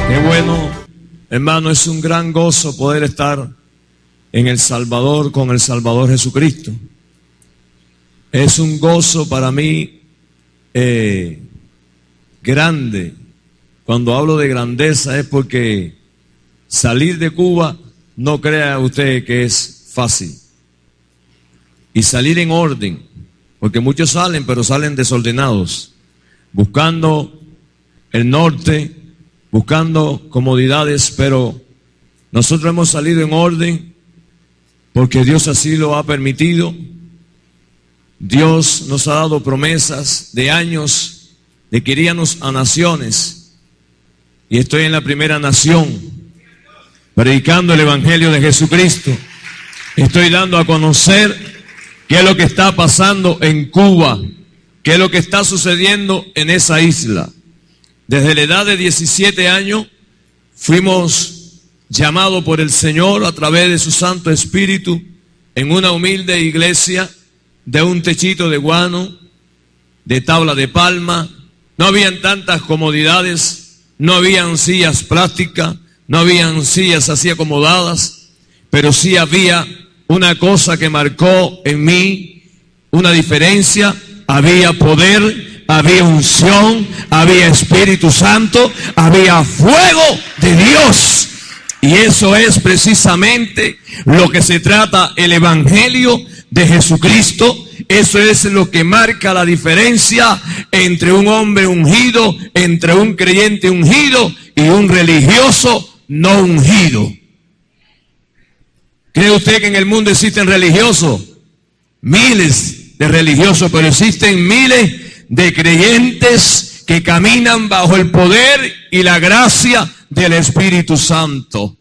Qué bueno, hermano, es un gran gozo poder estar en El Salvador con el Salvador Jesucristo. Es un gozo para mí grande. Cuando hablo de grandeza es porque salir de Cuba, no crea usted que es fácil. Y salir en orden, porque muchos salen, pero salen desordenados, buscando el norte, buscando comodidades, pero nosotros hemos salido en orden porque Dios así lo ha permitido. Dios nos ha dado promesas de años de que iríamos a naciones, y estoy en la primera nación predicando el Evangelio de Jesucristo. Estoy dando a conocer qué es lo que está pasando en Cuba, qué es lo que está sucediendo en esa isla. Desde la edad de 17 años fuimos llamados por el Señor a través de su Santo Espíritu en una humilde iglesia de un techito de guano, de tabla de palma. No habían tantas comodidades, no habían sillas plásticas, no habían sillas así acomodadas, pero sí había una cosa que marcó en mí una diferencia. Había poder, había unción, había Espíritu Santo, había fuego de Dios. Y eso es precisamente lo que se trata el Evangelio de Jesucristo. Eso es lo que marca la diferencia entre un hombre ungido, entre un creyente ungido y un religioso no ungido. ¿Cree usted que en el mundo existen religiosos? Miles de religiosos, pero existen miles de creyentes que caminan bajo el poder y la gracia del Espíritu Santo.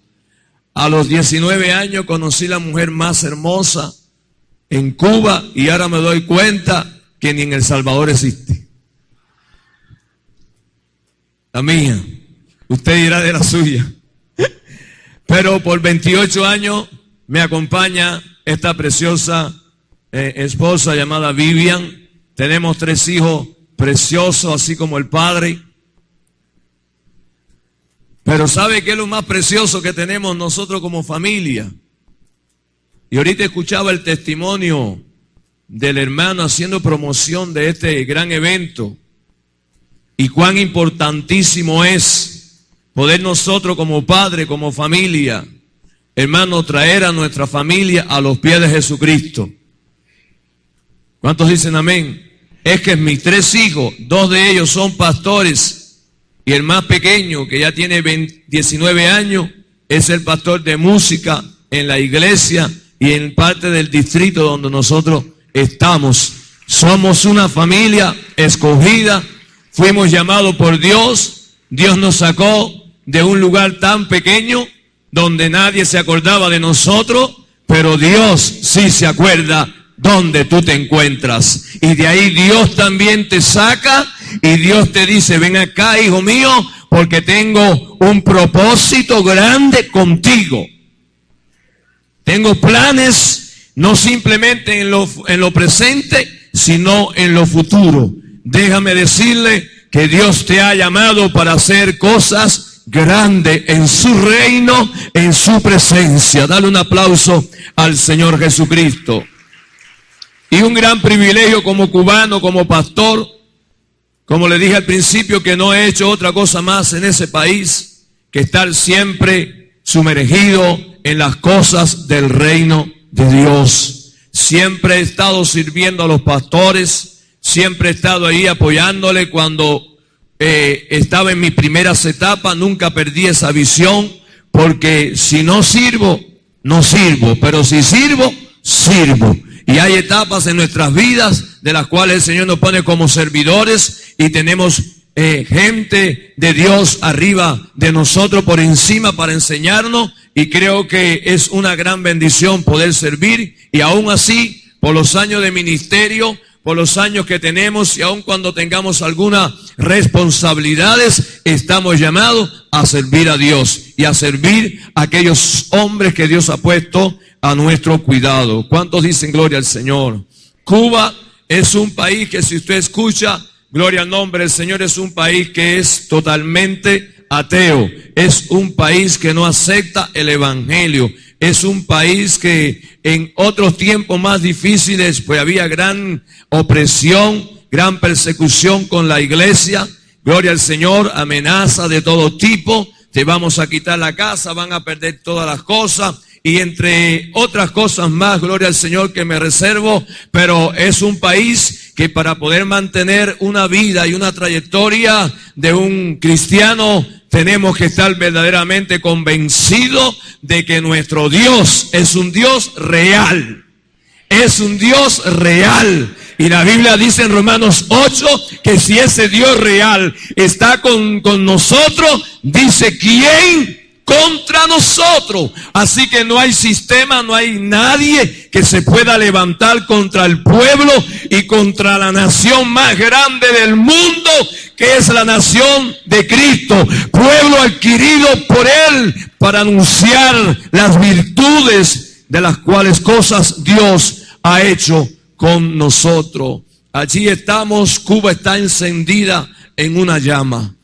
A los 19 años conocí la mujer más hermosa en Cuba y ahora me doy cuenta que ni en El Salvador existe. La mía, usted dirá de la suya. Pero por 28 años me acompaña esta preciosa esposa llamada Vivian. Tenemos 3 hijos preciosos, así como el padre. Pero ¿sabe qué es lo más precioso que tenemos nosotros como familia? Y ahorita escuchaba el testimonio del hermano haciendo promoción de este gran evento. Y cuán importantísimo es poder nosotros como padre, como familia, hermano, traer a nuestra familia a los pies de Jesucristo. ¿Cuántos dicen amén? Es que mis 3 hijos, 2 de ellos son pastores, y el más pequeño, que ya tiene 19 años, es el pastor de música en la iglesia y en parte del distrito donde nosotros estamos. Somos una familia escogida, fuimos llamados por Dios. Dios nos sacó de un lugar tan pequeño donde nadie se acordaba de nosotros, pero Dios sí se acuerda donde tú te encuentras. Y de ahí Dios también te saca y Dios te dice: ven acá, hijo mío, porque tengo un propósito grande contigo. Tengo planes no simplemente en lo presente, sino en lo futuro. Déjame decirle que Dios te ha llamado para hacer cosas grandes en su reino, en su presencia. Dale un aplauso al Señor Jesucristo. Y un gran privilegio como cubano, como pastor, como le dije al principio, que no he hecho otra cosa más en ese país que estar siempre sumergido en las cosas del reino de Dios. Siempre he estado sirviendo a los pastores, siempre he estado ahí apoyándole cuando estaba en mis primeras etapas. Nunca perdí esa visión, porque si no sirvo, no sirvo, pero si sirvo, sirvo. Y hay etapas en nuestras vidas de las cuales el Señor nos pone como servidores y tenemos gente de Dios arriba de nosotros, por encima, para enseñarnos, y creo que es una gran bendición poder servir. Y aún así, por los años de ministerio, por los años que tenemos, y aun cuando tengamos algunas responsabilidades, estamos llamados a servir a Dios y a servir a aquellos hombres que Dios ha puesto a nuestro cuidado. ¿Cuántos dicen gloria al Señor? Cuba es un país que, si usted escucha, gloria al nombre del Señor, es un país que es totalmente ateo. Es un país que no acepta el evangelio. Es un país que en otros tiempos más difíciles pues había gran opresión, gran persecución con la iglesia. Gloria al Señor, amenaza de todo tipo. Te vamos a quitar la casa, van a perder todas las cosas. Y entre otras cosas más, gloria al Señor, que me reservo, pero es un país que para poder mantener una vida y una trayectoria de un cristiano, tenemos que estar verdaderamente convencidos de que nuestro Dios es un Dios real. Es un Dios real. Y la Biblia dice en Romanos 8 que si ese Dios real está con nosotros, dice, ¿quién contra nosotros? Así que no hay sistema, no hay nadie que se pueda levantar contra el pueblo y contra la nación más grande del mundo, que es la nación de Cristo, pueblo adquirido por Él para anunciar las virtudes de las cuales cosas Dios ha hecho con nosotros. Allí estamos, Cuba está encendida en una llama,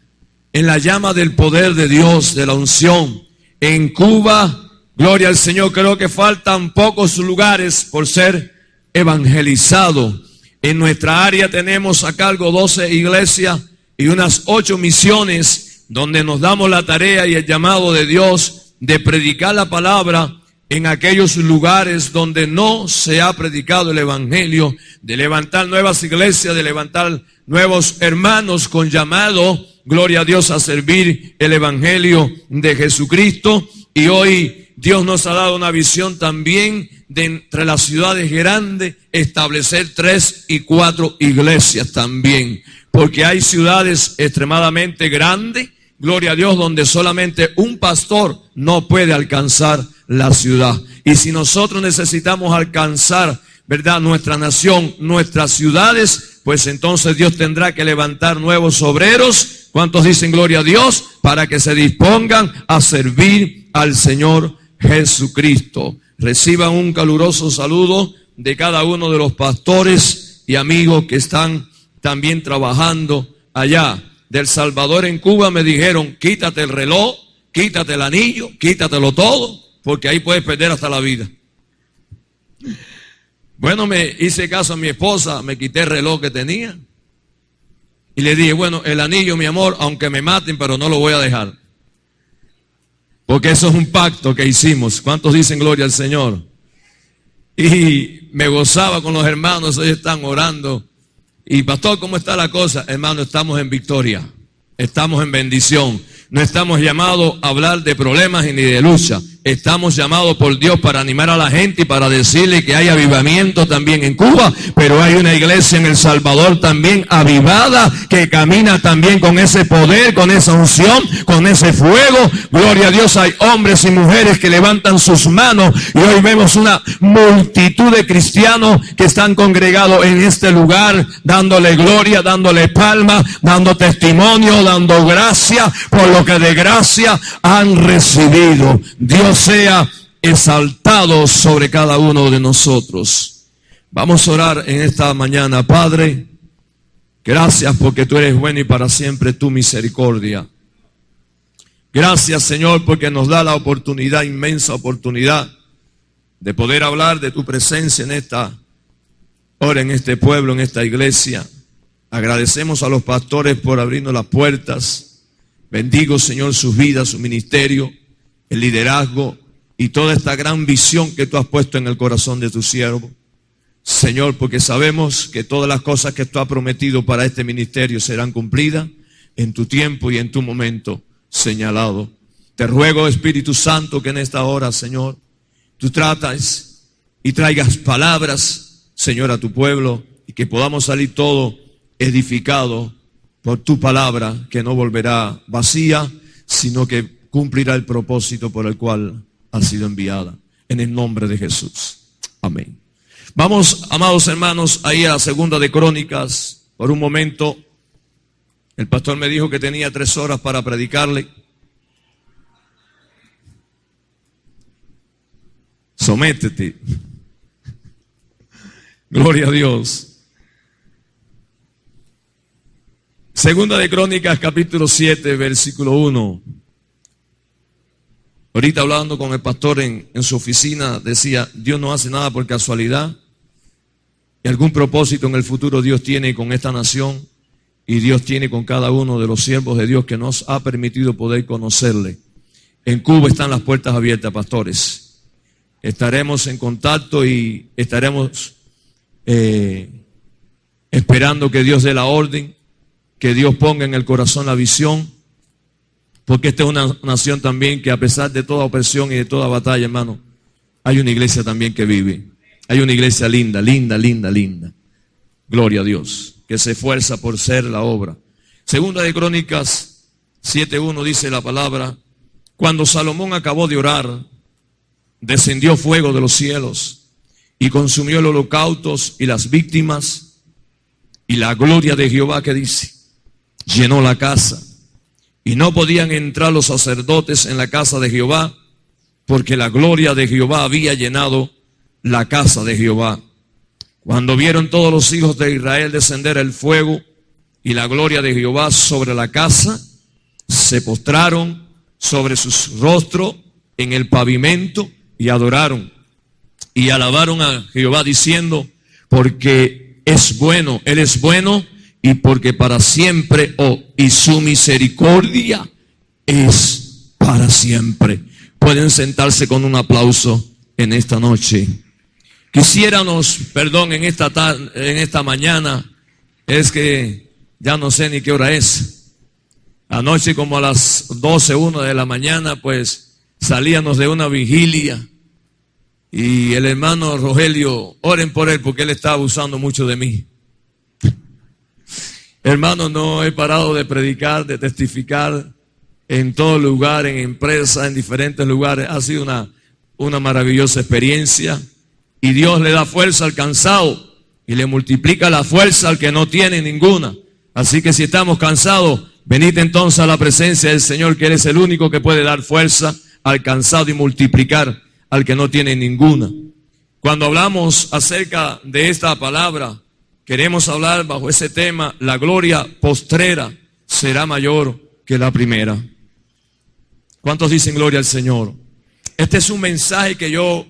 en la llama del poder de Dios, de la unción. En Cuba, gloria al Señor, creo que faltan pocos lugares por ser evangelizados. En nuestra área tenemos a cargo 12 iglesias y unas 8 misiones donde nos damos la tarea y el llamado de Dios de predicar la palabra en aquellos lugares donde no se ha predicado el evangelio, de levantar nuevas iglesias, de levantar nuevos hermanos con llamado, gloria a Dios, a servir el evangelio de Jesucristo. Y hoy Dios nos ha dado una visión también de entre las ciudades grandes establecer 3 y 4 iglesias también, porque hay ciudades extremadamente grandes, gloria a Dios, donde solamente un pastor no puede alcanzar la ciudad. Y si nosotros necesitamos alcanzar, ¿verdad?, nuestra nación, nuestras ciudades, pues entonces Dios tendrá que levantar nuevos obreros. ¿Cuántos dicen gloria a Dios? Para que se dispongan a servir al Señor Jesucristo. Reciban un caluroso saludo de cada uno de los pastores y amigos que están también trabajando allá. Del Salvador en Cuba me dijeron, quítate el reloj, quítate el anillo, quítatelo todo, porque ahí puedes perder hasta la vida. Bueno, me hice caso a mi esposa, me quité el reloj que tenía y le dije, bueno, el anillo, mi amor, aunque me maten, pero no lo voy a dejar, porque eso es un pacto que hicimos. ¿Cuántos dicen gloria al Señor? Y me gozaba con los hermanos, ellos están orando. Y pastor, ¿cómo está la cosa? Hermano, estamos en victoria, estamos en bendición. No estamos llamados a hablar de problemas ni de lucha. Estamos llamados por Dios para animar a la gente y para decirle que hay avivamiento también en Cuba, pero hay una iglesia en El Salvador también avivada, que camina también con ese poder, con esa unción, con ese fuego. Gloria a Dios, hay hombres y mujeres que levantan sus manos y hoy vemos una multitud de cristianos que están congregados en este lugar, dándole gloria, dándole palmas, dando testimonio, dando gracia por lo que de gracia han recibido. Dios sea exaltado sobre cada uno de nosotros. Vamos a orar en esta mañana. Padre, gracias porque tú eres bueno y para siempre tu misericordia. Gracias, Señor, porque nos da la oportunidad, inmensa oportunidad, de poder hablar de tu presencia en esta hora, en este pueblo, en esta iglesia. Agradecemos a los pastores por abrirnos las puertas. Bendigo, Señor, sus vidas, su ministerio, el liderazgo y toda esta gran visión que tú has puesto en el corazón de tu siervo. Señor, porque sabemos que todas las cosas que tú has prometido para este ministerio serán cumplidas en tu tiempo y en tu momento señalado. Te ruego, Espíritu Santo, que en esta hora, Señor, tú tratas y traigas palabras, Señor, a tu pueblo y que podamos salir todos edificados por tu palabra, que no volverá vacía, sino que cumplirá el propósito por el cual ha sido enviada. En el nombre de Jesús. Amén. Vamos, amados hermanos, ahí a la segunda de Crónicas. Por un momento, el pastor me dijo que tenía 3 horas para predicarle. Sométete. Gloria a Dios. Segunda de Crónicas, capítulo 7, versículo 1. Ahorita hablando con el pastor en su oficina, decía, Dios no hace nada por casualidad. Y algún propósito en el futuro Dios tiene con esta nación. Y Dios tiene con cada uno de los siervos de Dios que nos ha permitido poder conocerle. En Cuba están las puertas abiertas, pastores. Estaremos en contacto y estaremos esperando que Dios dé la orden, que Dios ponga en el corazón la visión, porque esta es una nación también que a pesar de toda opresión y de toda batalla, hermano, hay una iglesia también que vive. Hay una iglesia linda, linda, linda, linda. Gloria a Dios, que se esfuerza por ser la obra. Segunda de Crónicas 7:1 dice la palabra, cuando Salomón acabó de orar, descendió fuego de los cielos y consumió los holocaustos y las víctimas, y la gloria de Jehová, que dice, llenó la casa, y no podían entrar los sacerdotes en la casa de Jehová, porque la gloria de Jehová había llenado la casa de Jehová. Cuando vieron todos los hijos de Israel descender el fuego y la gloria de Jehová sobre la casa, se postraron sobre sus rostros en el pavimento y adoraron y alabaron a Jehová diciendo, porque es bueno, Él es bueno, y porque para siempre, y su misericordia es para siempre. Pueden sentarse con un aplauso en esta noche. Quisiéramos, en esta mañana, es que ya no sé ni qué hora es. Anoche como a las 12:01 de la mañana, pues salíamos de una vigilia. Y el hermano Rogelio, oren por él porque él está abusando mucho de mí. Hermano, no he parado de predicar, de testificar en todo lugar, en empresas, en diferentes lugares. Ha sido una maravillosa experiencia. Y Dios le da fuerza al cansado y le multiplica la fuerza al que no tiene ninguna. Así que si estamos cansados, venid entonces a la presencia del Señor, que Él es el único que puede dar fuerza al cansado y multiplicar al que no tiene ninguna. Cuando hablamos acerca de esta palabra, queremos hablar bajo ese tema, la gloria postrera será mayor que la primera. ¿Cuántos dicen gloria al Señor? Este es un mensaje que yo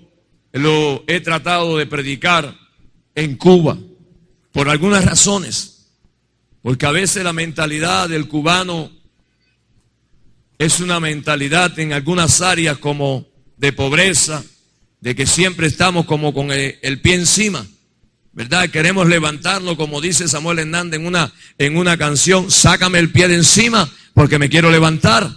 lo he tratado de predicar en Cuba por algunas razones, porque a veces la mentalidad del cubano es una mentalidad en algunas áreas como de pobreza, de que siempre estamos como con el pie encima, ¿verdad? Queremos levantarnos, como dice Samuel Hernández en una canción, sácame el pie de encima porque me quiero levantar.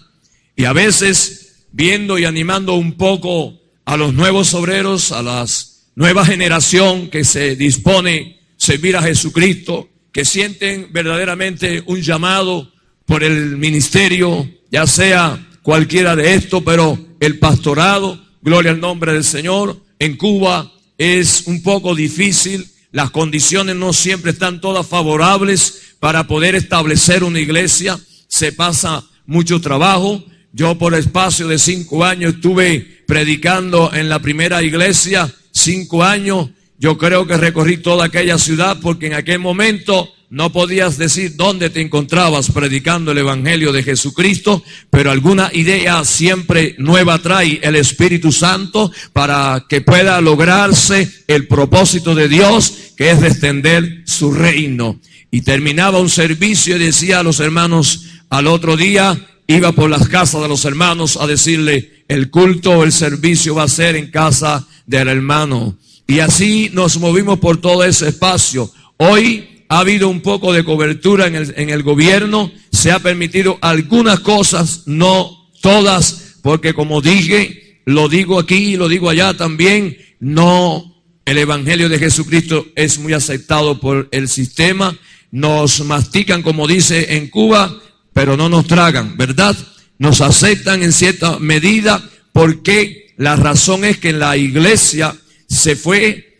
Y a veces viendo y animando un poco a los nuevos obreros, a la nueva generación que se dispone a servir a Jesucristo, que sienten verdaderamente un llamado por el ministerio, ya sea cualquiera de estos, pero el pastorado, gloria al nombre del Señor, en Cuba es un poco difícil, las condiciones no siempre están todas favorables para poder establecer una iglesia, se pasa mucho trabajo. Yo por espacio de 5 años estuve predicando en la primera iglesia, 5 años. Yo creo que recorrí toda aquella ciudad porque en aquel momento no podías decir dónde te encontrabas predicando el evangelio de Jesucristo, pero alguna idea siempre nueva trae el Espíritu Santo para que pueda lograrse el propósito de Dios, que es de extender su reino. Y terminaba un servicio y decía a los hermanos al otro día, iba por las casas de los hermanos a decirle, el culto o el servicio va a ser en casa del hermano. Y así nos movimos por todo ese espacio. Hoy ha habido un poco de cobertura en el gobierno, se ha permitido algunas cosas, no todas, porque como dije, lo digo aquí y lo digo allá también, no, el evangelio de Jesucristo es muy aceptado por el sistema, nos mastican como dice en Cuba, pero no nos tragan, ¿verdad? Nos aceptan en cierta medida porque la razón es que en la iglesia se fue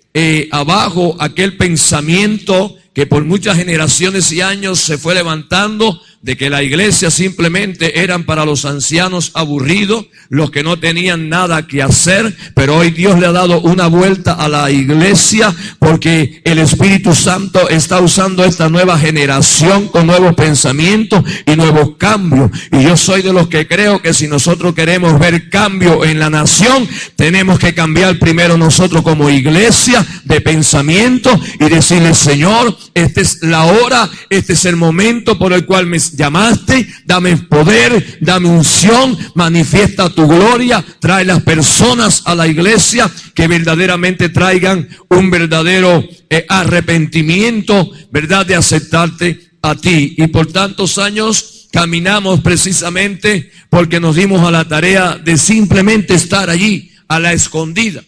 abajo aquel pensamiento que por muchas generaciones y años se fue levantando de que la iglesia simplemente eran para los ancianos aburridos, los que no tenían nada que hacer, pero hoy Dios le ha dado una vuelta a la iglesia porque el Espíritu Santo está usando esta nueva generación con nuevos pensamientos y nuevos cambios. Y yo soy de los que creo que si nosotros queremos ver cambio en la nación, tenemos que cambiar primero nosotros como iglesia de pensamiento y decirle: Señor, esta es la hora, este es el momento por el cual me llamaste, dame poder, dame unción, manifiesta tu gloria, trae las personas a la iglesia que verdaderamente traigan un verdadero arrepentimiento, verdad, de aceptarte a ti. Y por tantos años caminamos precisamente porque nos dimos a la tarea de simplemente estar allí a la escondida.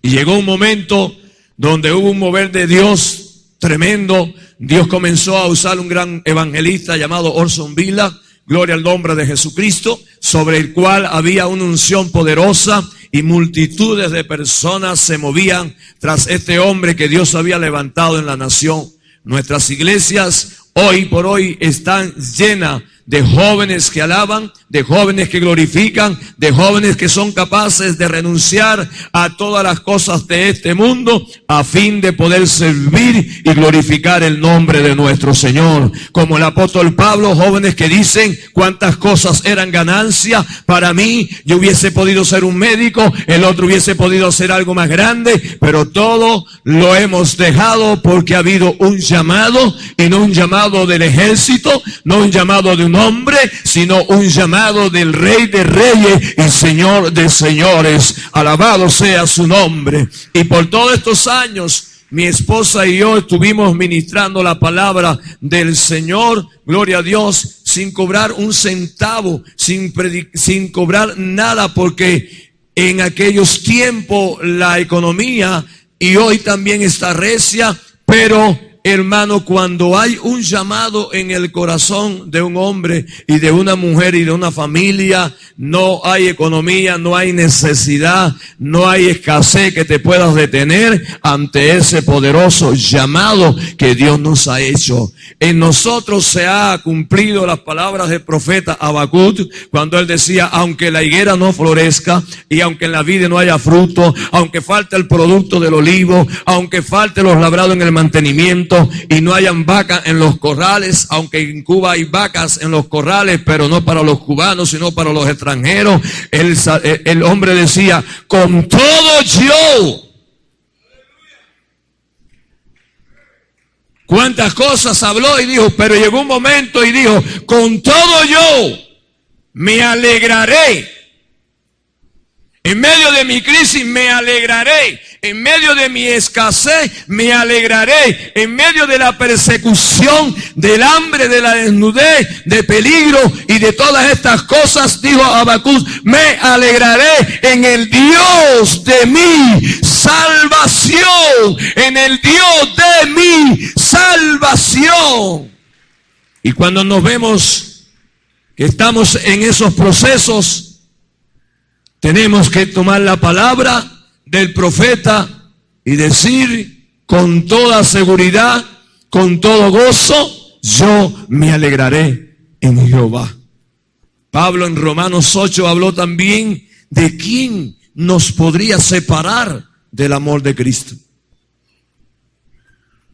Y llegó un momento donde hubo un mover de Dios tremendo. Dios comenzó a usar un gran evangelista llamado Orson Villa, gloria al nombre de Jesucristo, sobre el cual había una unción poderosa y multitudes de personas se movían tras este hombre que Dios había levantado en la nación. Nuestras iglesias hoy por hoy están llenas de jóvenes que alaban, de jóvenes que glorifican, de jóvenes que son capaces de renunciar a todas las cosas de este mundo a fin de poder servir y glorificar el nombre de nuestro Señor. Como el apóstol Pablo, jóvenes que dicen cuántas cosas eran ganancia para mí. Yo hubiese podido ser un médico, el otro hubiese podido hacer algo más grande, pero todo lo hemos dejado porque ha habido un llamado, y no un llamado del ejército, no un llamado de un hombre, sino un llamado del Rey de Reyes y Señor de Señores. Alabado sea su nombre. Y por todos estos años, mi esposa y yo estuvimos ministrando la palabra del Señor, gloria a Dios, sin cobrar un centavo, sin cobrar nada, porque en aquellos tiempos la economía, y hoy también está recia, pero hermano, cuando hay un llamado en el corazón de un hombre y de una mujer y de una familia, no hay economía, no hay necesidad, no hay escasez que te puedas detener ante ese poderoso llamado que Dios nos ha hecho. En nosotros se ha cumplido las palabras del profeta Habacuc, cuando él decía: aunque la higuera no florezca y aunque en la vid no haya fruto, aunque falte el producto del olivo, aunque falte los labrados en el mantenimiento, y no hayan vacas en los corrales, aunque en Cuba hay vacas en los corrales, pero no para los cubanos, sino para los extranjeros. El hombre decía: con todo yo. Cuántas cosas habló y dijo, pero llegó un momento y dijo: con todo yo me alegraré. En medio de mi crisis me alegraré. En medio de mi escasez me alegraré. En medio de la persecución, del hambre, de la desnudez, de peligro y de todas estas cosas, dijo Habacuc, me alegraré en el Dios de mi salvación. En el Dios de mi salvación. Y cuando nos vemos que estamos en esos procesos, tenemos que tomar la palabra del profeta y decir con toda seguridad, con todo gozo, yo me alegraré en Jehová. Pablo en Romanos 8 habló también de quién nos podría separar del amor de Cristo.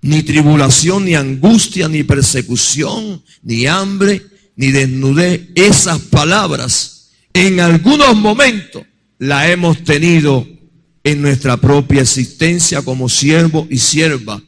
Ni tribulación, ni angustia, ni persecución, ni hambre, ni desnudez. Esas palabras en algunos momentos la hemos tenido en nuestra propia existencia como siervo y sierva.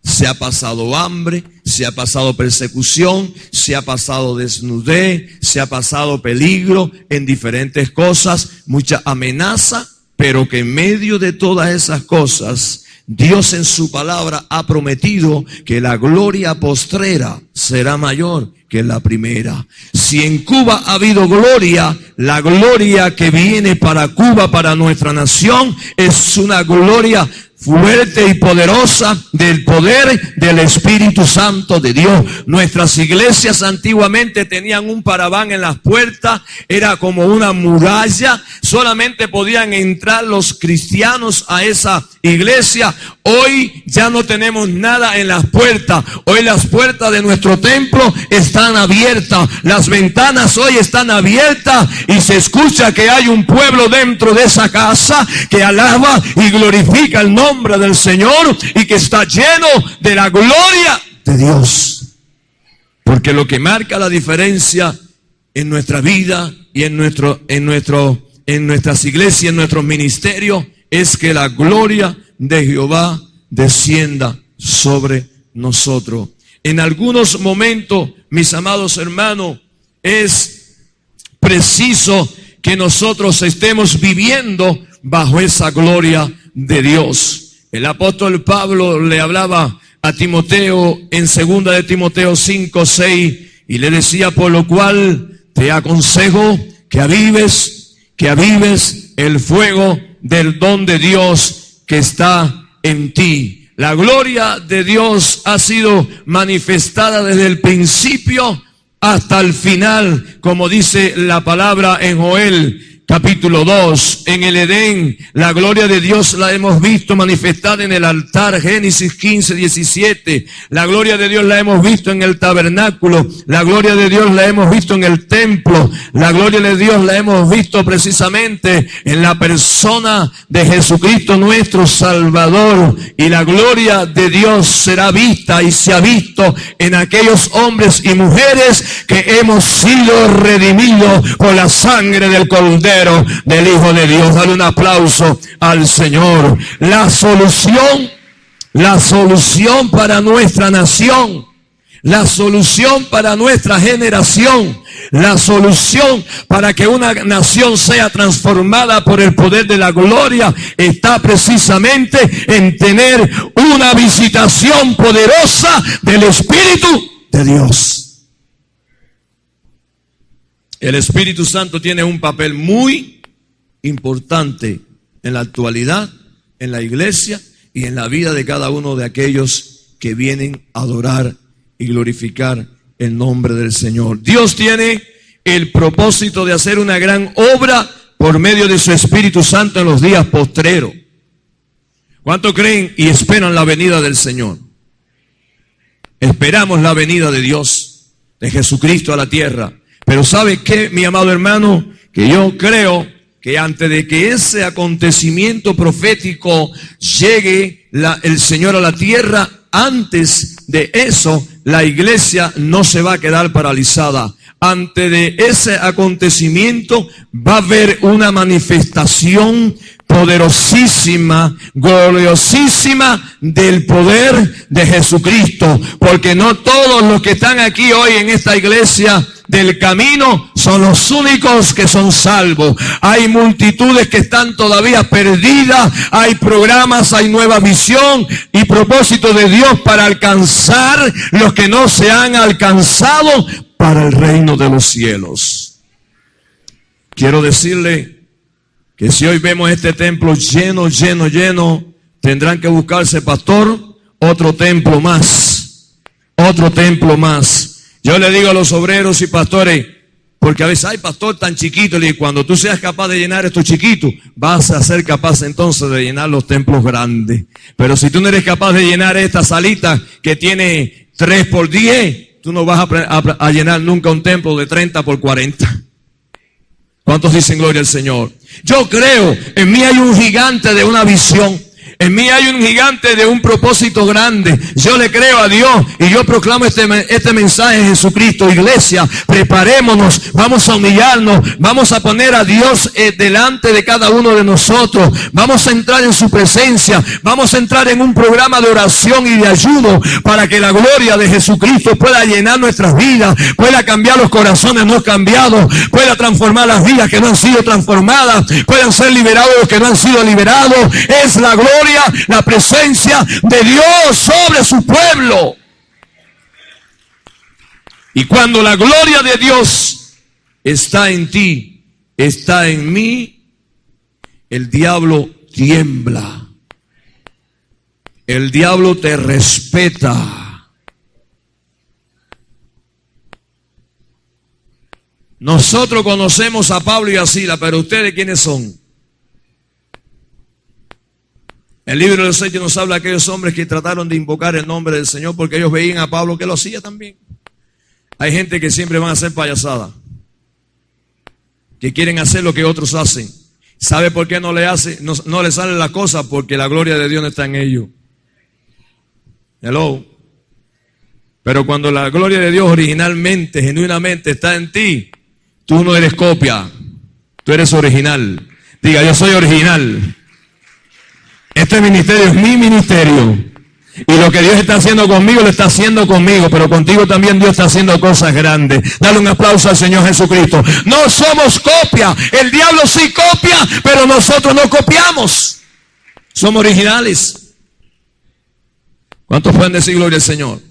Se ha pasado hambre, se ha pasado persecución, se ha pasado desnudez, se ha pasado peligro en diferentes cosas, mucha amenaza, pero que en medio de todas esas cosas, Dios en su palabra ha prometido que la gloria postrera será mayor que la primera. Si en Cuba ha habido gloria, la gloria que viene para Cuba, para nuestra nación, es una gloria fuerte y poderosa del poder del Espíritu Santo de Dios. Nuestras iglesias antiguamente tenían un paraván en las puertas, era como una muralla, solamente podían entrar los cristianos a esa iglesia. Hoy ya no tenemos nada en las puertas. Hoy las puertas de nuestro templo están abiertas, las ventanas hoy están abiertas y se escucha que hay un pueblo dentro de esa casa que alaba y glorifica el nombre del Señor y que está lleno de la gloria de Dios. Porque lo que marca la diferencia en nuestra vida y en nuestras iglesias, en nuestros ministerios, es que la gloria de Jehová descienda sobre nosotros. En algunos momentos, mis amados hermanos, es preciso que nosotros estemos viviendo bajo esa gloria de Dios. El apóstol Pablo le hablaba a Timoteo en 2 de Timoteo 5:6 y le decía: por lo cual te aconsejo que avives el fuego del don de Dios que está en ti. La gloria de Dios ha sido manifestada desde el principio hasta el final, como dice la palabra en Joel capítulo 2. En el Edén, la gloria de Dios la hemos visto manifestada en el altar, Génesis 15:17. La gloria de Dios la hemos visto en el tabernáculo. La gloria de Dios la hemos visto en el templo. La gloria de Dios la hemos visto precisamente en la persona de Jesucristo nuestro Salvador. Y la gloria de Dios será vista y se ha visto en aquellos hombres y mujeres que hemos sido redimidos por la sangre del Cordero del Hijo de Dios. Dale un aplauso al Señor. La solución para nuestra nación, la solución para nuestra generación, la solución para que una nación sea transformada por el poder de la gloria está precisamente en tener una visitación poderosa del Espíritu de Dios. El Espíritu Santo tiene un papel muy importante en la actualidad, en la iglesia y en la vida de cada uno de aquellos que vienen a adorar y glorificar el nombre del Señor. Dios tiene el propósito de hacer una gran obra por medio de su Espíritu Santo en los días postreros. ¿Cuánto creen y esperan la venida del Señor? Esperamos la venida de Dios, de Jesucristo a la tierra. Pero ¿sabe qué, mi amado hermano? Que yo creo que antes de que ese acontecimiento profético llegue el Señor a la tierra, antes de eso, la iglesia no se va a quedar paralizada. Antes de ese acontecimiento va a haber una manifestación poderosísima, gloriosísima del poder de Jesucristo. Porque no todos los que están aquí hoy en esta iglesia del camino son los únicos que son salvos. Hay multitudes que están todavía perdidas. Hay programas, hay nueva visión y propósito de Dios para alcanzar los que no se han alcanzado para el reino de los cielos. Quiero decirle que si hoy vemos este templo lleno, tendrán que buscarse, pastor, otro templo más. Yo le digo a los obreros y pastores, porque a veces, ay, pastor, tan chiquito, le digo, cuando tú seas capaz de llenar estos chiquitos, vas a ser capaz entonces de llenar los templos grandes. Pero si tú no eres capaz de llenar esta salita que tiene 3x10, tú no vas a llenar nunca un templo de 30x40. ¿Cuántos dicen gloria al Señor? Yo creo, en mí hay un gigante de una visión. En mí hay un gigante de un propósito grande. Yo le creo a Dios y yo proclamo este mensaje en Jesucristo. Iglesia, preparémonos, vamos a humillarnos, vamos a poner a Dios delante de cada uno de nosotros. Vamos a entrar en su presencia, vamos a entrar en un programa de oración y de ayuno para que la gloria de Jesucristo pueda llenar nuestras vidas, pueda cambiar los corazones no cambiados, pueda transformar las vidas que no han sido transformadas, puedan ser liberados los que no han sido liberados. Es la gloria, la presencia de Dios sobre su pueblo. Y cuando la gloria de Dios está en ti, está en mí, el diablo tiembla. el diablo te respeta. Nosotros conocemos a Pablo y a Silas, pero ¿ustedes quiénes son? El libro de los Hechos nos habla de aquellos hombres que trataron de invocar el nombre del Señor porque ellos veían a Pablo que lo hacía también. Hay gente que siempre van a hacer payasada, que quieren hacer lo que otros hacen. ¿Sabe por qué no le sale la cosa? Porque la gloria de Dios no está en ellos. Hello. Pero cuando la gloria de Dios originalmente, genuinamente está en ti, tú no eres copia, tú eres original. Diga, yo soy original. Este ministerio es mi ministerio. Y lo que Dios está haciendo conmigo, lo está haciendo conmigo. Pero contigo también Dios está haciendo cosas grandes. Dale un aplauso al Señor Jesucristo. No somos copia. El diablo sí copia, pero nosotros no copiamos. Somos originales. ¿Cuántos pueden decir gloria al Señor?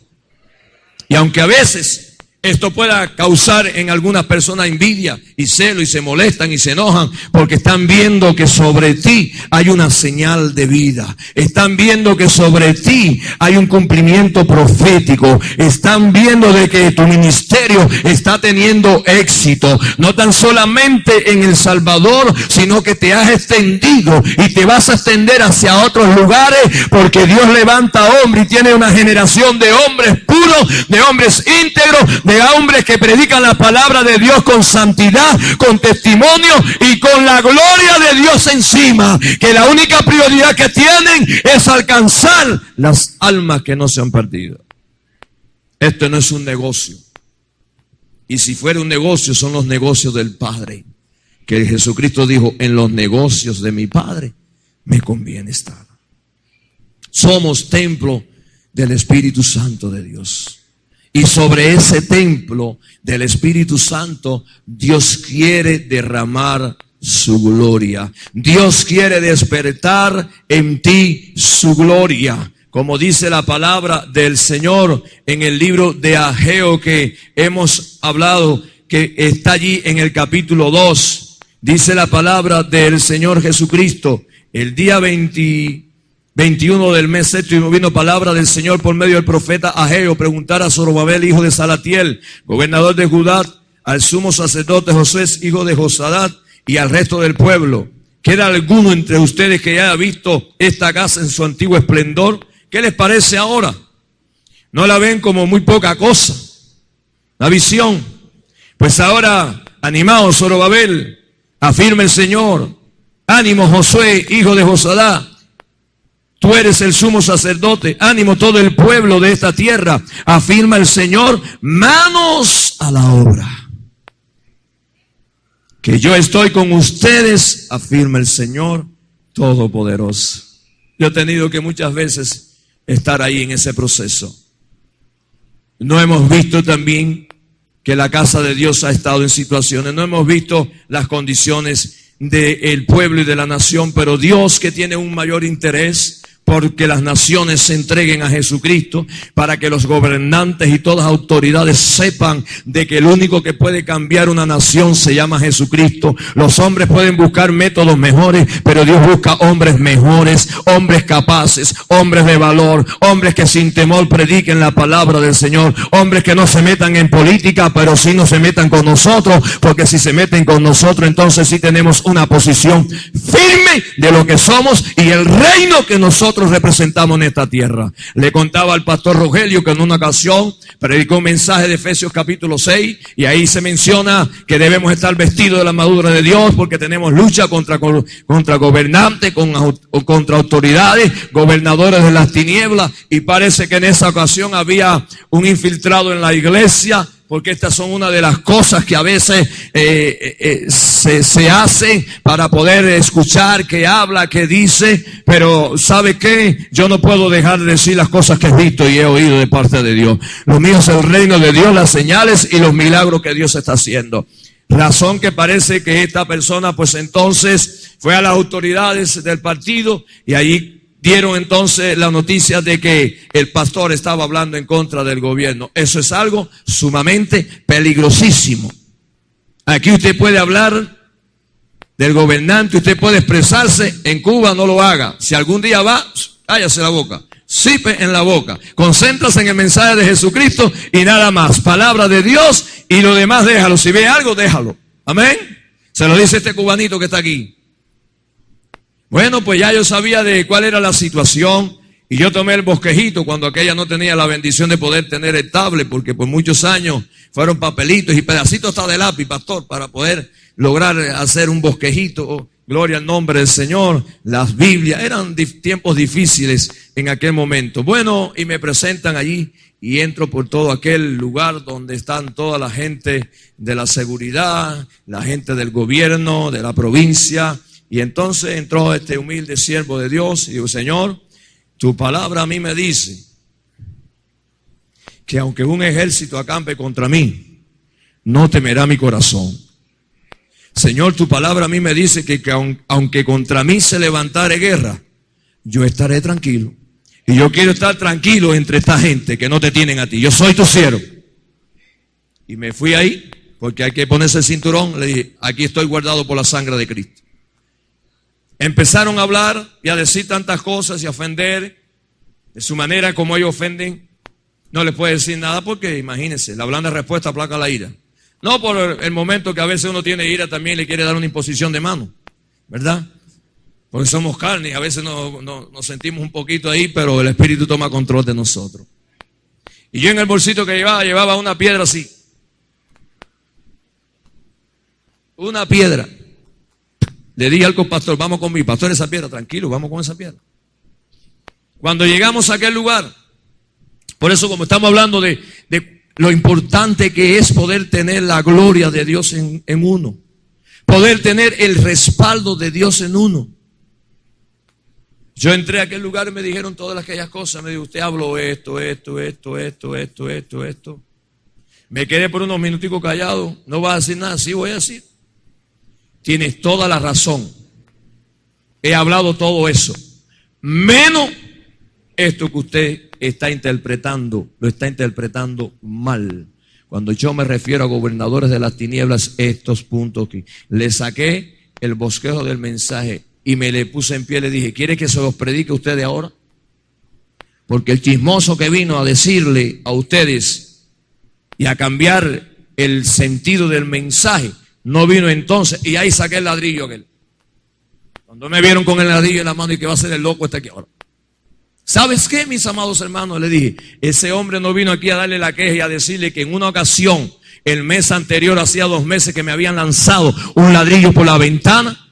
Y aunque a veces esto pueda causar en algunas personas envidia y celo y se molestan y se enojan porque están viendo que sobre ti hay una señal de vida. Están viendo que sobre ti hay un cumplimiento profético. Están viendo de que tu ministerio está teniendo éxito. No tan solamente en El Salvador, sino que te has extendido y te vas a extender hacia otros lugares porque Dios levanta hombres y tiene una generación de hombres puros, de hombres íntegros, de hombres que predican la palabra de Dios con santidad, con testimonio y con la gloria de Dios encima. Que la única prioridad que tienen es alcanzar las almas que no se han perdido. Esto no es un negocio. Y si fuera un negocio, son los negocios del Padre. Que Jesucristo dijo, en los negocios de mi Padre me conviene estar. Somos templo del Espíritu Santo de Dios. Y sobre ese templo del Espíritu Santo, Dios quiere derramar su gloria. Dios quiere despertar en ti su gloria. Como dice la palabra del Señor en el libro de Ageo que hemos hablado, que está allí en el capítulo 2. Dice la palabra del Señor Jesucristo, el día 21 del mes séptimo vino palabra del Señor por medio del profeta Ageo, preguntar a Zorobabel, hijo de Salatiel, gobernador de Judá, al sumo sacerdote Josué, hijo de Josadat, y al resto del pueblo. ¿Queda alguno entre ustedes que haya visto esta casa en su antiguo esplendor? ¿Qué les parece ahora? ¿No la ven como muy poca cosa? La visión. Pues ahora, animaos, Zorobabel, afirma el Señor. Ánimo, Josué, hijo de Josadat. Tú eres el sumo sacerdote. Ánimo todo el pueblo de esta tierra. Afirma el Señor. Manos a la obra. Que yo estoy con ustedes, afirma el Señor Todopoderoso. Yo he tenido que muchas veces estar ahí en ese proceso. No hemos visto también que la casa de Dios ha estado en situaciones. No hemos visto las condiciones del pueblo y de la nación. Pero Dios, que tiene un mayor interés porque las naciones se entreguen a Jesucristo, para que los gobernantes y todas las autoridades sepan de que el único que puede cambiar una nación se llama Jesucristo. Los hombres pueden buscar métodos mejores, pero Dios busca hombres mejores, hombres capaces, hombres de valor, hombres que sin temor prediquen la palabra del Señor, hombres que no se metan en política, pero sí no se metan con nosotros, porque si se meten con nosotros, entonces sí tenemos una posición firme de lo que somos y el reino que nosotros representamos en esta tierra. Le contaba al pastor Rogelio que en una ocasión predicó un mensaje de Efesios capítulo 6 y ahí se menciona que debemos estar vestidos de la armadura de Dios porque tenemos lucha contra gobernantes, contra autoridades, gobernadores de las tinieblas, y parece que en esa ocasión había un infiltrado en la iglesia, porque estas son una de las cosas que a veces se hacen para poder escuchar qué habla, qué dice. Pero ¿sabe qué? Yo no puedo dejar de decir las cosas que he visto y he oído de parte de Dios. Lo mío es el reino de Dios, las señales y los milagros que Dios está haciendo. Razón que parece que esta persona pues entonces fue a las autoridades del partido y allí dieron entonces la noticia de que el pastor estaba hablando en contra del gobierno. Eso es algo sumamente peligrosísimo. Aquí usted puede hablar del gobernante, usted puede expresarse. En Cuba no lo haga. Si algún día va, cállase la boca. sipe en la boca. Concéntrase en el mensaje de Jesucristo y nada más. Palabra de Dios y lo demás déjalo. Si ve algo, déjalo. Amén. Se lo dice este cubanito que está aquí. Bueno, pues ya yo sabía de cuál era la situación y yo tomé el bosquejito cuando aquella no tenía la bendición de poder tener el tablet, porque por muchos años fueron papelitos y pedacitos hasta de lápiz, pastor, para poder lograr hacer un bosquejito. Oh, gloria al nombre del Señor. Las Biblias eran tiempos difíciles en aquel momento. Bueno, y me presentan allí y entro por todo aquel lugar donde están toda la gente de la seguridad, la gente del gobierno, de la provincia. Y entonces entró este humilde siervo de Dios y dijo: Señor, tu palabra a mí me dice que aunque un ejército acampe contra mí, no temerá mi corazón. Señor, tu palabra a mí me dice que aunque contra mí se levantare guerra, yo estaré tranquilo. Y yo quiero estar tranquilo entre esta gente que no te tienen a ti. Yo soy tu siervo. Y me fui ahí, porque hay que ponerse el cinturón. Le dije: aquí estoy guardado por la sangre de Cristo. Empezaron a hablar y a decir tantas cosas y a ofender de su manera como ellos ofenden. No les puede decir nada porque, imagínense, la blanda respuesta aplaca la ira. No por el momento que a veces uno tiene ira, también le quiere dar una imposición de mano, ¿verdad? Porque somos carne y a veces nos sentimos un poquito ahí, pero el Espíritu toma control de nosotros. Y yo en el bolsito que llevaba una piedra así. Una piedra. Le dije al pastor: vamos con mi pastor, esa piedra, tranquilo, vamos con esa piedra. Cuando llegamos a aquel lugar, por eso como estamos hablando de lo importante que es poder tener la gloria de Dios en uno, poder tener el respaldo de Dios en uno. Yo entré a aquel lugar y me dijeron todas aquellas cosas. Me dijo: usted habló esto. Me quedé por unos minuticos callado. No va a decir nada. Sí, voy a decir. Tienes toda la razón. He hablado todo eso. Menos esto que usted está interpretando. Lo está interpretando mal. Cuando yo me refiero a gobernadores de las tinieblas, estos puntos aquí. Le saqué el bosquejo del mensaje y me le puse en pie y le dije: ¿quiere que se los predique a ustedes ahora? Porque el chismoso que vino a decirle a ustedes y a cambiar el sentido del mensaje, no vino entonces. Y ahí saqué el ladrillo aquel. Cuando me vieron con el ladrillo en la mano y que va a ser el loco este aquí ahora. ¿Sabes qué, mis amados hermanos? Le dije: ese hombre no vino aquí a darle la queja y a decirle que en una ocasión, el mes anterior, hacía 2 meses que me habían lanzado un ladrillo por la ventana,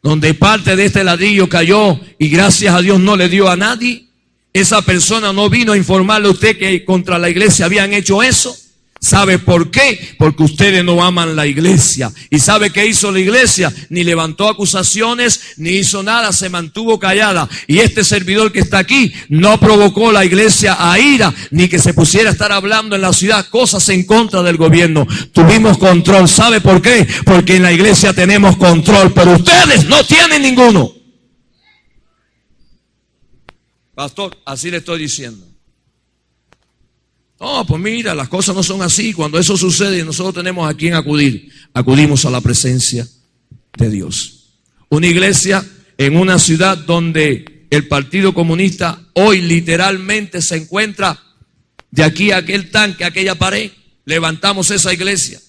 donde parte de este ladrillo cayó y gracias a Dios no le dio a nadie. Esa persona no vino a informarle a usted que contra la iglesia habían hecho eso. ¿Sabe por qué? Porque ustedes no aman la iglesia. ¿Y sabe qué hizo la iglesia? Ni levantó acusaciones, ni hizo nada, se mantuvo callada. Y este servidor que está aquí no provocó la iglesia a ira, ni que se pusiera a estar hablando en la ciudad cosas en contra del gobierno. Tuvimos control. ¿Sabe por qué? Porque en la iglesia tenemos control, pero ustedes no tienen ninguno. Pastor, así le estoy diciendo. No, pues mira, las cosas no son así. Cuando eso sucede, nosotros tenemos a quién acudir. Acudimos a la presencia de Dios. Una iglesia en una ciudad donde el Partido Comunista hoy literalmente se encuentra de aquí a aquel tanque, a aquella pared. Levantamos esa iglesia.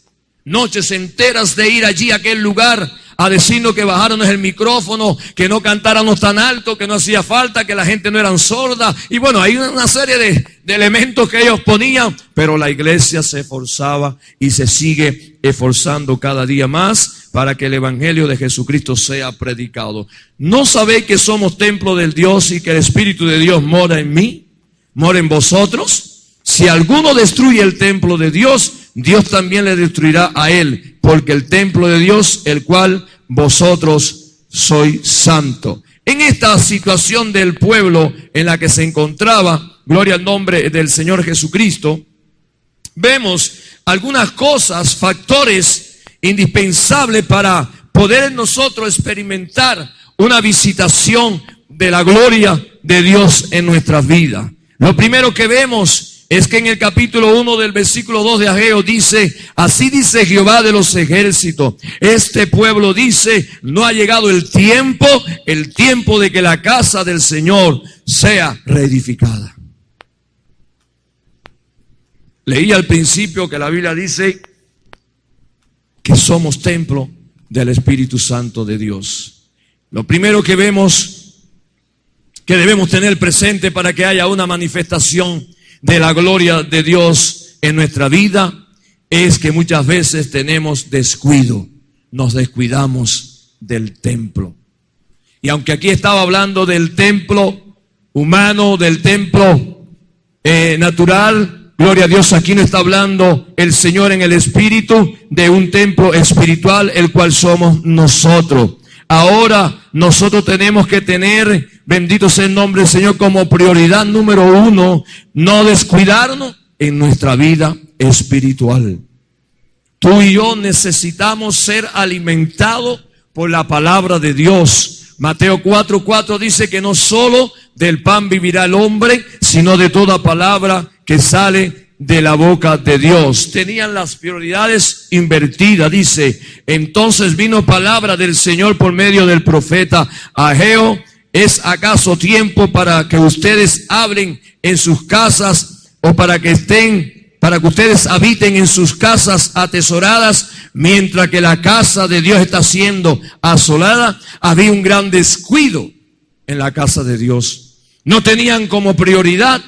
Noches enteras de ir allí a aquel lugar a decirnos que bajáramos el micrófono, que no cantáramos tan alto, que no hacía falta, que la gente no era sorda. Y bueno, hay una serie de elementos que ellos ponían, pero la iglesia se esforzaba y se sigue esforzando cada día más para que el evangelio de Jesucristo sea predicado. ¿No sabéis que somos templo del Dios y que el Espíritu de Dios mora en mí? ¿Mora en vosotros? Si alguno destruye el templo de Dios, Dios también le destruirá a él, porque el templo de Dios, el cual vosotros sois santo. En esta situación del pueblo en la que se encontraba, gloria al nombre del Señor Jesucristo, vemos algunas cosas, factores indispensables para poder nosotros experimentar una visitación de la gloria de Dios en nuestras vidas. Lo primero que vemos es que en el capítulo 1 del versículo 2 de Ageo dice, así dice Jehová de los ejércitos, este pueblo dice, no ha llegado el tiempo de que la casa del Señor sea reedificada. Leí al principio que la Biblia dice que somos templo del Espíritu Santo de Dios. Lo primero que vemos que debemos tener presente para que haya una manifestación de la gloria de Dios en nuestra vida es que muchas veces tenemos descuido, nos descuidamos del templo. Y aunque aquí estaba hablando del templo humano, del templo natural, gloria a Dios, aquí no está hablando el Señor en el Espíritu de un templo espiritual, el cual somos nosotros. Ahora nosotros tenemos que tener, bendito sea el nombre del Señor, como prioridad número 1, no descuidarnos en nuestra vida espiritual. Tú y yo necesitamos ser alimentados por la palabra de Dios. Mateo 4:4 dice que no solo del pan vivirá el hombre, sino de toda palabra que sale de la boca de Dios. Tenían las prioridades invertidas, dice. Entonces vino palabra del Señor por medio del profeta Ageo. ¿Es acaso tiempo para que ustedes hablen en sus casas o para que ustedes habiten en sus casas atesoradas mientras que la casa de Dios está siendo asolada? Había un gran descuido en la casa de Dios. No tenían como prioridad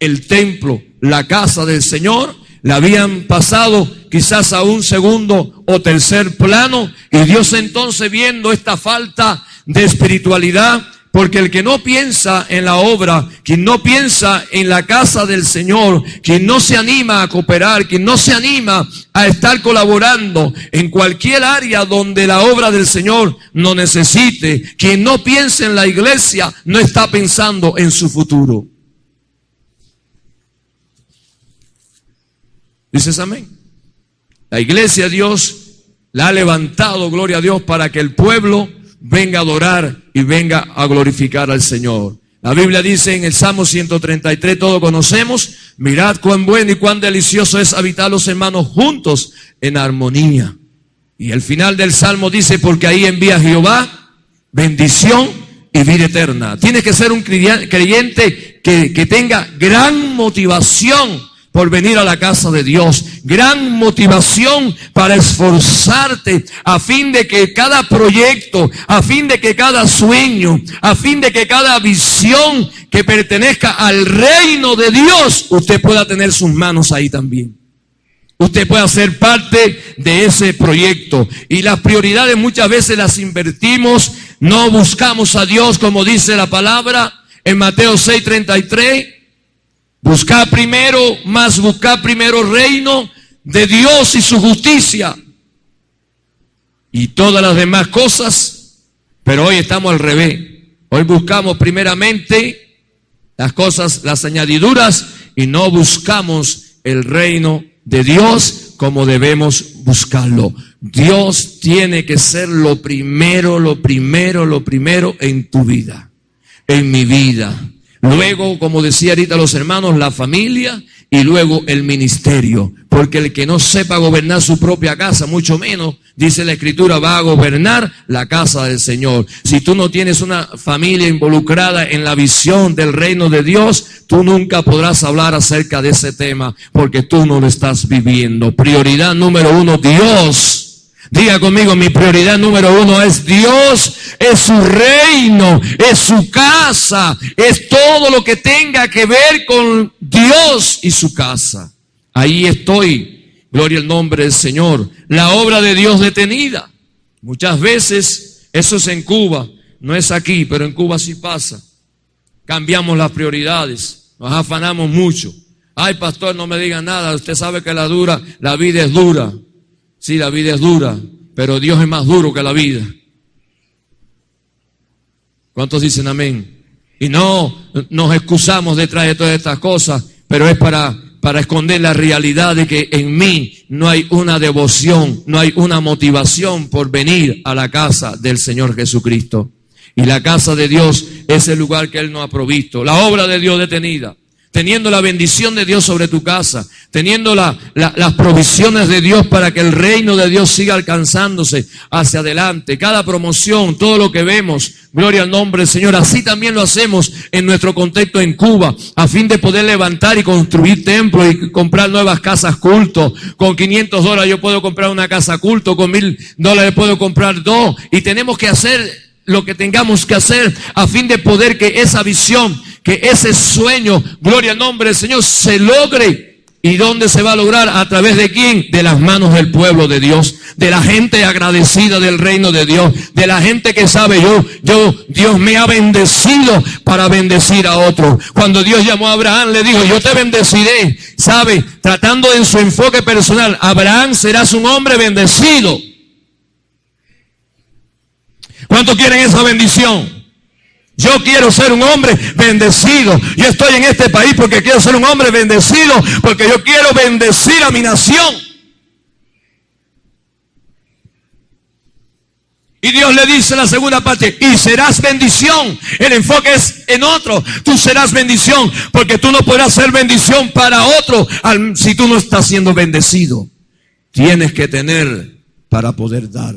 el templo, la casa del Señor, la habían pasado quizás a un segundo o tercer plano, y Dios entonces, viendo esta falta de espiritualidad, porque el que no piensa en la obra, quien no piensa en la casa del Señor, quien no se anima a cooperar, quien no se anima a estar colaborando en cualquier área donde la obra del Señor no necesite, quien no piensa en la iglesia, no está pensando en su futuro. ¿Dices amén? La iglesia de Dios la ha levantado, gloria a Dios, para que el pueblo venga a adorar y venga a glorificar al Señor. La Biblia dice en el Salmo 133, todos conocemos, mirad cuán bueno y cuán delicioso es habitar los hermanos juntos en armonía. Y el final del Salmo dice, porque ahí envía Jehová bendición y vida eterna. Tienes que ser un creyente que tenga gran motivación por venir a la casa de Dios, gran motivación para esforzarte a fin de que cada proyecto, a fin de que cada sueño, a fin de que cada visión que pertenezca al reino de Dios, usted pueda tener sus manos ahí también. Usted pueda ser parte de ese proyecto. Y las prioridades muchas veces las invertimos, no buscamos a Dios como dice la palabra en Mateo 6:33. Buscad primero el reino de Dios y su justicia y todas las demás cosas. Pero hoy estamos al revés. Hoy buscamos primeramente las cosas, las añadiduras, y no buscamos el reino de Dios como debemos buscarlo. Dios tiene que ser lo primero en tu vida, en mi vida. Luego, como decía ahorita los hermanos, la familia y luego el ministerio. Porque el que no sepa gobernar su propia casa, mucho menos, dice la Escritura, va a gobernar la casa del Señor. Si tú no tienes una familia involucrada en la visión del reino de Dios, tú nunca podrás hablar acerca de ese tema porque tú no lo estás viviendo. Prioridad número 1, Dios. Diga conmigo, mi prioridad número 1 es Dios, es su reino, es su casa, es todo lo que tenga que ver con Dios y su casa. Ahí estoy, gloria al nombre del Señor. La obra de Dios detenida. Muchas veces, eso es en Cuba, no es aquí, pero en Cuba sí pasa. Cambiamos las prioridades, nos afanamos mucho. Ay, pastor, no me diga nada, usted sabe que la vida es dura. Sí, la vida es dura, pero Dios es más duro que la vida. ¿Cuántos dicen amén? Y no nos excusamos detrás de todas estas cosas, pero es para esconder la realidad de que en mí no hay una devoción, no hay una motivación por venir a la casa del Señor Jesucristo. Y la casa de Dios es el lugar que Él nos ha provisto. La obra de Dios detenida. teniendo la bendición de Dios sobre tu casa, teniendo las provisiones de Dios para que el reino de Dios siga alcanzándose hacia adelante. Cada promoción, todo lo que vemos, gloria al nombre del Señor. Así también lo hacemos en nuestro contexto en Cuba, a fin de poder levantar y construir templos y comprar nuevas casas culto. Con $500 yo puedo comprar una casa culto, con $1,000 puedo comprar 2, y tenemos que hacer lo que tengamos que hacer a fin de poder que esa visión, que ese sueño, gloria al nombre del Señor, se logre. ¿Y dónde se va a lograr? ¿A través de quién? De las manos del pueblo de Dios, de la gente agradecida del reino de Dios, de la gente que sabe, Dios me ha bendecido para bendecir a otros. Cuando Dios llamó a Abraham, le dijo, yo te bendeciré. ¿Sabe? Tratando en su enfoque personal, Abraham, serás un hombre bendecido. ¿Cuántos quieren esa bendición? Yo quiero ser un hombre bendecido. Yo estoy en este país porque quiero ser un hombre bendecido, porque yo quiero bendecir a mi nación. Y Dios le dice en la segunda parte, y serás bendición. El enfoque es en otro. Tú serás bendición, porque tú no podrás ser bendición para otro si tú no estás siendo bendecido. Tienes que tener para poder dar.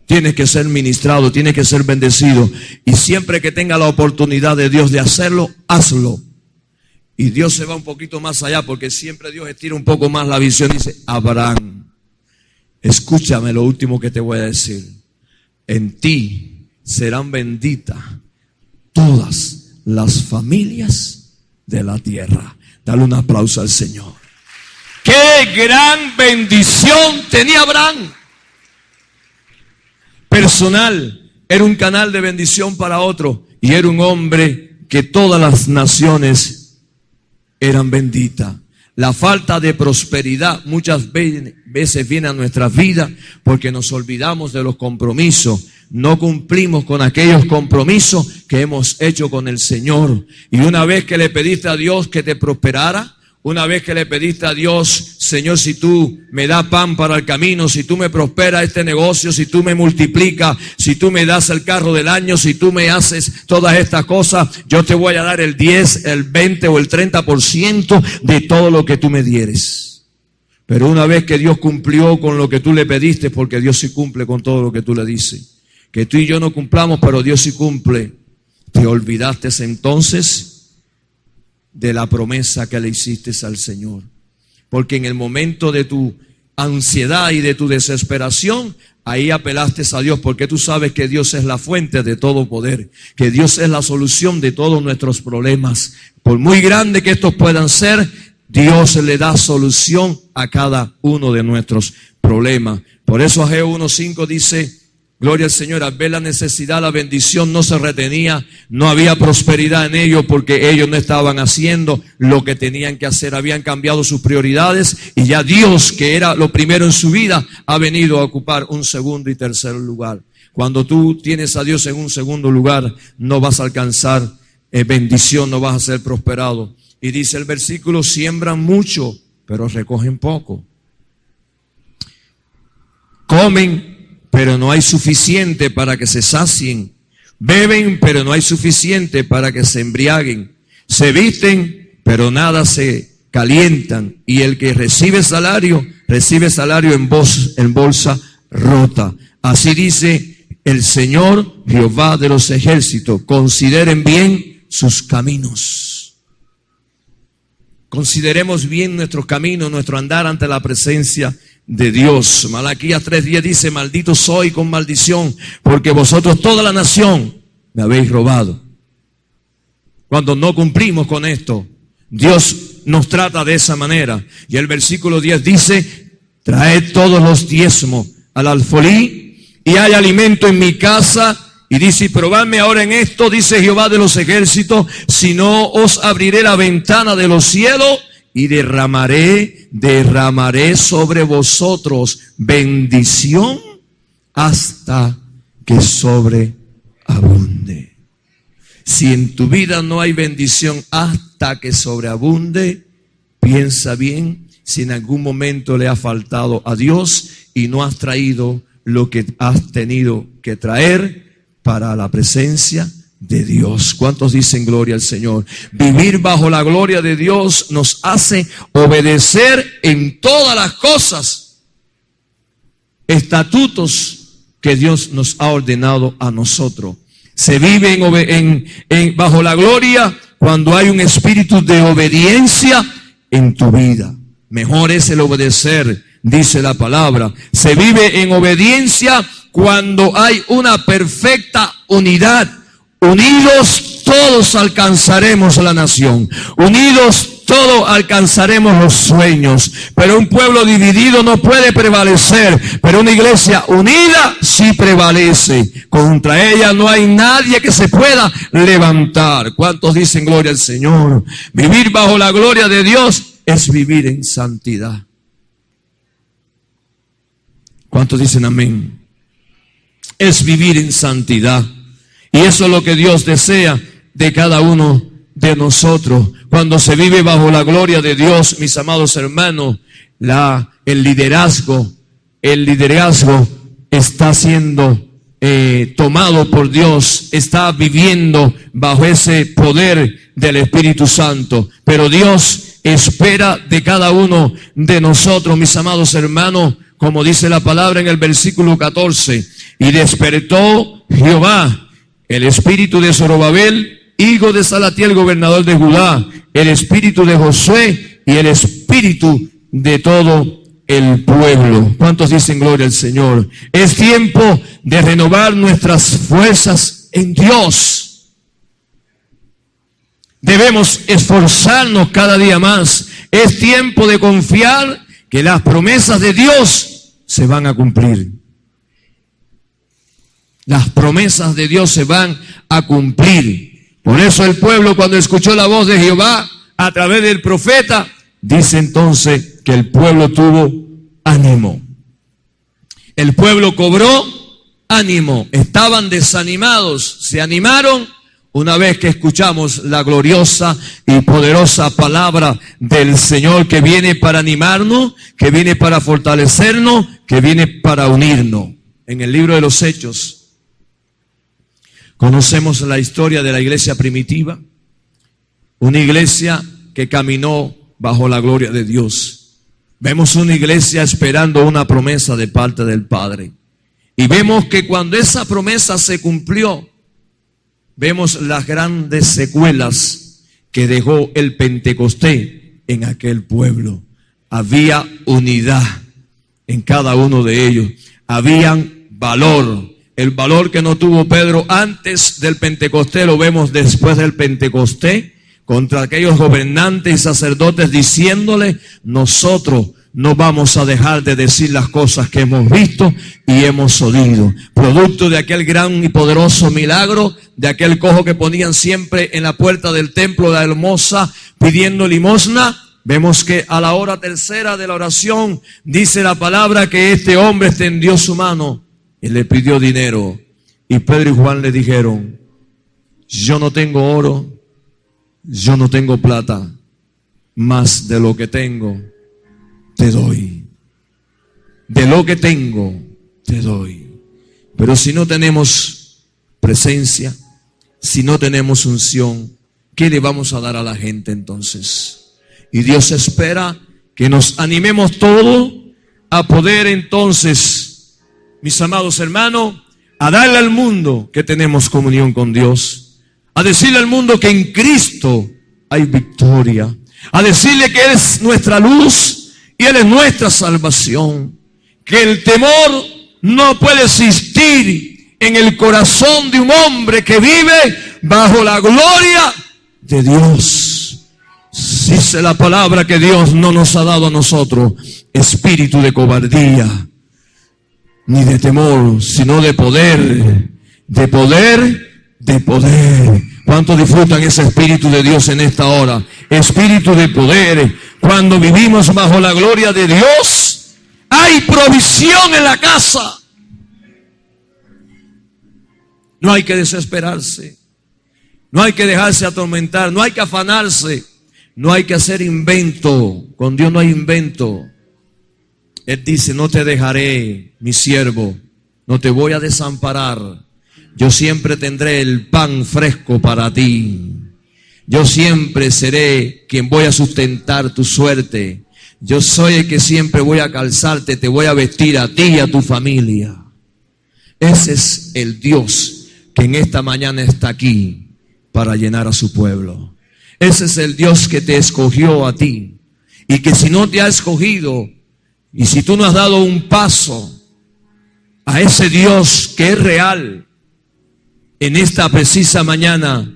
Tienes que ser ministrado, tienes que ser bendecido. Y siempre que tenga la oportunidad de Dios de hacerlo, hazlo. Y Dios se va un poquito más allá, porque siempre Dios estira un poco más la visión. Dice, Abraham, escúchame lo último que te voy a decir. En ti serán benditas todas las familias de la tierra. Dale un aplauso al Señor. ¡Qué gran bendición tenía Abraham! Personal, era un canal de bendición para otro, y era un hombre que todas las naciones eran benditas. La falta de prosperidad muchas veces viene a nuestras vidas porque nos olvidamos de los compromisos. No cumplimos con aquellos compromisos que hemos hecho con el Señor. Y una vez que le pediste a Dios que te prosperara, una vez que le pediste a Dios, Señor, si tú me das pan para el camino, si tú me prosperas este negocio, si tú me multiplicas, si tú me das el carro del año, si tú me haces todas estas cosas, yo te voy a dar el 10, el 20 o el 30% de todo lo que tú me dieres. Pero una vez que Dios cumplió con lo que tú le pediste, porque Dios sí cumple con todo lo que tú le dices, que tú y yo no cumplamos, pero Dios sí cumple, te olvidaste entonces de la promesa que le hiciste al Señor. Porque en el momento de tu ansiedad y de tu desesperación, ahí apelaste a Dios, porque tú sabes que Dios es la fuente de todo poder, que Dios es la solución de todos nuestros problemas. Por muy grande que estos puedan ser, Dios le da solución a cada uno de nuestros problemas. Por eso Ageo 1:5 dice, gloria al Señor, al ver la necesidad, la bendición no se retenía, no había prosperidad en ellos porque ellos no estaban haciendo lo que tenían que hacer, habían cambiado sus prioridades y ya Dios, que era lo primero en su vida, ha venido a ocupar un segundo y tercer lugar. Cuando tú tienes a Dios en un segundo lugar, no vas a alcanzar bendición, no vas a ser prosperado. Y dice el versículo, siembran mucho, pero recogen poco. Comen, pero no hay suficiente para que se sacien. Beben, pero no hay suficiente para que se embriaguen. Se visten, pero nada se calientan. Y el que recibe salario en bolsa rota. Así dice el Señor Jehová de los ejércitos. Consideren bien sus caminos. Consideremos bien nuestros caminos, nuestro andar ante la presencia de Dios. Malaquías 3:10 dice, maldito soy con maldición, porque vosotros toda la nación me habéis robado. Cuando no cumplimos con esto, Dios nos trata de esa manera. Y el versículo 10 dice, traed todos los diezmos al alfolí y hay alimento en mi casa. Y dice, y probadme ahora en esto, dice Jehová de los ejércitos, si no os abriré la ventana de los cielos y derramaré sobre vosotros bendición hasta que sobreabunde. Si en tu vida no hay bendición hasta que sobreabunde, piensa bien si en algún momento le ha faltado a Dios y no has traído lo que has tenido que traer para la presencia de Dios. ¿Cuántos dicen gloria al Señor? Vivir bajo la gloria de Dios nos hace obedecer en todas las cosas estatutos que Dios nos ha ordenado a nosotros. Se vive bajo la gloria cuando hay un espíritu de obediencia en tu vida. Mejor es el obedecer, dice la palabra. Se vive en obediencia cuando hay una perfecta unidad. Unidos todos alcanzaremos la nación. Unidos todos alcanzaremos los sueños. Pero un pueblo dividido no puede prevalecer. Pero una iglesia unida sí prevalece. Contra ella no hay nadie que se pueda levantar. ¿Cuántos dicen gloria al Señor? Vivir bajo la gloria de Dios es vivir en santidad. ¿Cuántos dicen amén? Es vivir en santidad. Y eso es lo que Dios desea de cada uno de nosotros. Cuando se vive bajo la gloria de Dios, mis amados hermanos, el liderazgo está siendo tomado por Dios, está viviendo bajo ese poder del Espíritu Santo. Pero Dios espera de cada uno de nosotros, mis amados hermanos, como dice la palabra en el versículo 14, y despertó Jehová el espíritu de Zorobabel, hijo de Salatiel, gobernador de Judá, el espíritu de Josué y el espíritu de todo el pueblo. ¿Cuántos dicen gloria al Señor? Es tiempo de renovar nuestras fuerzas en Dios. Debemos esforzarnos cada día más. Es tiempo de confiar que las promesas de Dios se van a cumplir. Las promesas de Dios se van a cumplir. Por eso el pueblo, cuando escuchó la voz de Jehová a través del profeta, dice entonces que el pueblo tuvo ánimo. El pueblo cobró ánimo. Estaban desanimados. Se animaron una vez que escuchamos la gloriosa y poderosa palabra del Señor, que viene para animarnos, que viene para fortalecernos, que viene para unirnos. En el libro de los Hechos conocemos la historia de la iglesia primitiva, una iglesia que caminó bajo la gloria de Dios. Vemos una iglesia esperando una promesa de parte del Padre. Y vemos que cuando esa promesa se cumplió, vemos las grandes secuelas que dejó el Pentecostés en aquel pueblo. Había unidad en cada uno de ellos. Habían valor. El valor que no tuvo Pedro antes del Pentecostés lo vemos después del Pentecostés, contra aquellos gobernantes y sacerdotes diciéndole: nosotros no vamos a dejar de decir las cosas que hemos visto y hemos oído. Producto de aquel gran y poderoso milagro, de aquel cojo que ponían siempre en la puerta del templo de la hermosa pidiendo limosna, vemos que a la hora tercera de la oración dice la palabra que este hombre extendió su mano y le pidió dinero. Y Pedro y Juan le dijeron: yo no tengo oro, yo no tengo plata, mas de lo que tengo te doy. De lo que tengo te doy. Pero si no tenemos presencia, si no tenemos unción, ¿qué le vamos a dar a la gente entonces? Y Dios espera que nos animemos todos a poder entonces, mis amados hermanos, a darle al mundo que tenemos comunión con Dios, a decirle al mundo que en Cristo hay victoria, a decirle que Él es nuestra luz y Él es nuestra salvación, que el temor no puede existir en el corazón de un hombre que vive bajo la gloria de Dios. Dice la palabra que Dios no nos ha dado a nosotros espíritu de cobardía ni de temor, sino de poder, de poder, de poder. ¿Cuántos disfrutan ese espíritu de Dios en esta hora? Espíritu de poder. Cuando vivimos bajo la gloria de Dios, hay provisión en la casa. No hay que desesperarse, no hay que dejarse atormentar, no hay que afanarse, no hay que hacer invento. Con Dios no hay invento. Él dice: no te dejaré, mi siervo, no te voy a desamparar. Yo siempre tendré el pan fresco para ti. Yo siempre seré quien voy a sustentar tu suerte. Yo soy el que siempre voy a calzarte, te voy a vestir a ti y a tu familia. Ese es el Dios que en esta mañana está aquí para llenar a su pueblo. Ese es el Dios que te escogió a ti. Y que si no te ha escogido, y si tú no has dado un paso a ese Dios que es real, en esta precisa mañana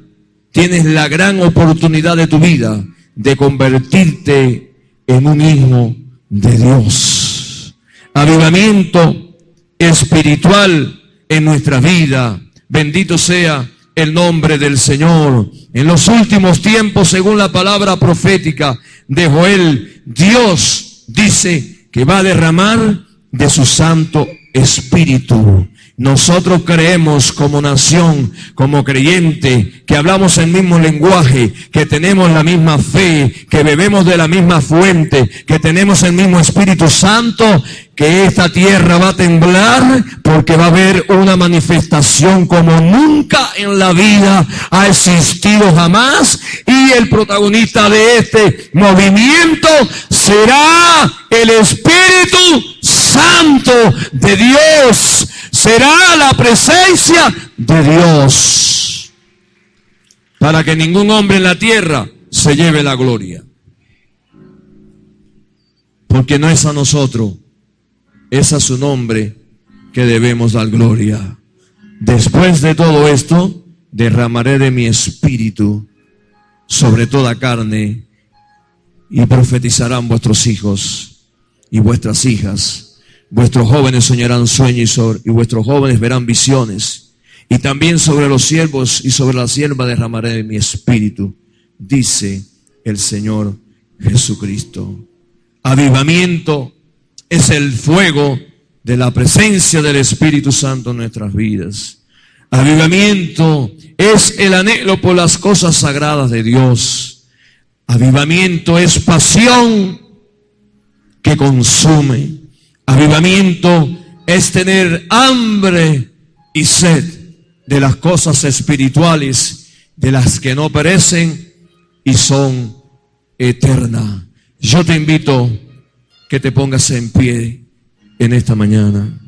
tienes la gran oportunidad de tu vida de convertirte en un hijo de Dios. Avivamiento espiritual en nuestra vida. Bendito sea el nombre del Señor. En los últimos tiempos, según la palabra profética de Joel, Dios dice que va a derramar de su Santo Espíritu. Nosotros creemos como nación, como creyente, que hablamos el mismo lenguaje, que tenemos la misma fe, que bebemos de la misma fuente, que tenemos el mismo Espíritu Santo, que esta tierra va a temblar porque va a haber una manifestación como nunca en la vida ha existido jamás, y el protagonista de este movimiento será el Espíritu Santo de Dios. Será la presencia de Dios, para que ningún hombre en la tierra se lleve la gloria. Porque no es a nosotros, es a su nombre que debemos dar gloria. Después de todo esto, derramaré de mi espíritu sobre toda carne, y profetizarán vuestros hijos y vuestras hijas. Vuestros jóvenes soñarán sueños y vuestros jóvenes verán visiones. Y también sobre los siervos y sobre la sierva derramaré de mi espíritu, dice el Señor Jesucristo. Avivamiento es el fuego de la presencia del Espíritu Santo en nuestras vidas. Avivamiento es el anhelo por las cosas sagradas de Dios. Avivamiento es pasión que consume. Avivamiento es tener hambre y sed de las cosas espirituales, de las que no perecen y son eternas. Yo te invito que te pongas en pie en esta mañana.